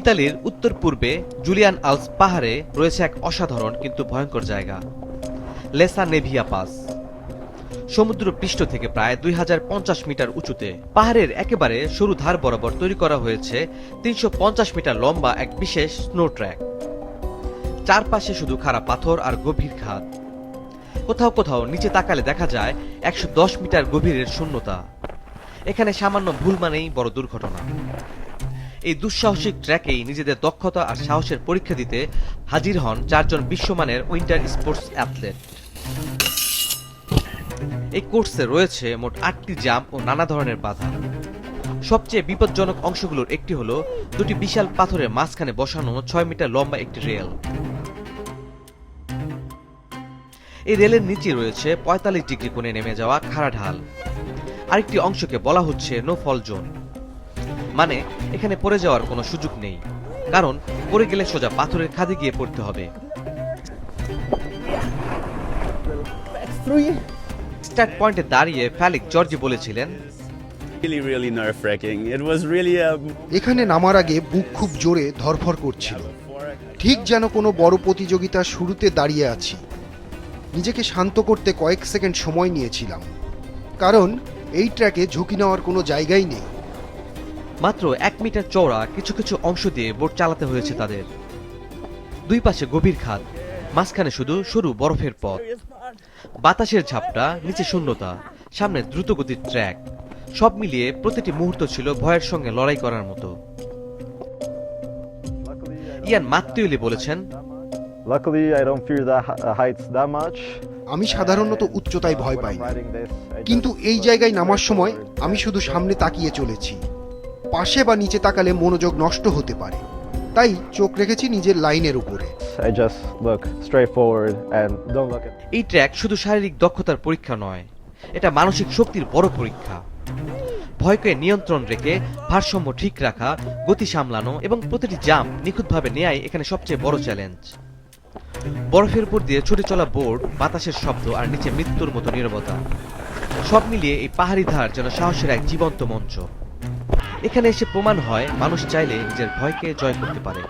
ইতালির উত্তর পূর্বে জুলিয়ান আলস পাহাড়ে রয়েছে এক অসাধারণ কিন্তু ভয়ঙ্কর জায়গা, লেসা নেভিয়া পাস। সমুদ্র পৃষ্ঠ থেকে প্রায় 2050 মিটার উঁচুতে পাহাড়ের একেবারে সরু ধার বরাবর তৈরি করা হয়েছে 350 মিটার লম্বা এক বিশেষ স্নো ট্র্যাক। চারপাশে শুধু খাড়া পাথর আর গভীর খাদ। কোথাও কোথাও নিচে তাকালে দেখা যায় 110 মিটার গভীরের শূন্যতা। এখানে সামান্য ভুল মানেই বড় দুর্ঘটনা। এই দুঃসাহসিক ট্র্যাকেই নিজেদের দক্ষতা আর সাহসের পরীক্ষা দিতে হাজির হন 4 জন বিশ্বমানের উইন্টার স্পোর্টস অ্যাথলেট। এই কোর্সে রয়েছে মোট 8টি জাম্প ও নানা ধরনের বাধা। সবচেয়ে বিপজ্জনক অংশগুলোর একটি হলো দুটি বিশাল পাথরের মাঝখানে বসানো 6 মিটার লম্বা একটি রেল। এই রেলের নিচে রয়েছে 45 ডিগ্রি কোণে নেমে যাওয়া খাড়া ঢাল। আরেকটি অংশকে বলা হচ্ছে নো ফল জোন, মানে এখানে পড়ে যাওয়ার কোনো সুযোগ নেই, কারণ পড়ে গেলে সোজা পাথরের খাদে গিয়ে পড়তে হবে। স্টার্ট পয়েন্টে দাঁড়িয়ে ফেলিক জর্জি বলেছিলেন, এখানে নামার আগে বুক খুব জোরে ধরফর করছিল, ঠিক যেন কোনো বড় প্রতিযোগিতার শুরুতে দাঁড়িয়ে আছি। নিজেকে শান্ত করতে কয়েক সেকেন্ড সময় নিয়েছিলাম, কারণ এই ট্র্যাকে ঝুঁকি নেওয়ার কোনো জায়গাই নেই। মাত্র 1 মিটার চওড়া কিছু কিছু অংশ দিয়ে বোট চালাতে হয়েছে তাদের। দুই পাশে গভীর খাদ, মাঝখানে শুধু সরু বরফের পথ। বাতাসের ঝাপটা, নিচে শূন্যতা, সামনে দ্রুতগতির ট্র্যাক, সব মিলিয়ে প্রতিটি মুহূর্ত ছিল ভয়ের সঙ্গে লড়াই করার মতো। ইয়ান মাত্তিউলি বলেছেন, আমি সাধারণত উচ্চতায় ভয় পাই না, কিন্তু এই জায়গায় নামার সময় আমি শুধু সামনে তাকিয়ে চলেছি। পাশে বা নিচে তাকালে মনোযোগ নষ্ট হতে পারে, তাই চোখ রেখেছি নিজের লাইনের উপরে। এই ট্র্যাক শুধু শারীরিক দক্ষতার পরীক্ষা নয়, এটা মানসিক শক্তির বড় পরীক্ষা। ভয়কে নিয়ন্ত্রণ রেখে ভারসাম্য ঠিক রাখা, গতি সামলানো এবং প্রতিটি জাম্প নিখুঁতভাবে নেয়াই এখানে সবচেয়ে বড় চ্যালেঞ্জ। বরফের উপর দিয়ে ছুটে চলা বোর্ড, বাতাসের শব্দ আর নিচে মৃত্যুর মতো নীরবতা, সব মিলিয়ে এই পাহাড়ি ধার যেন সাহসের এক জীবন্ত মঞ্চ। এখানে এসে প্রমাণ হয় মানুষ চাইলে নিজের ভয়কে জয় করতে পারে।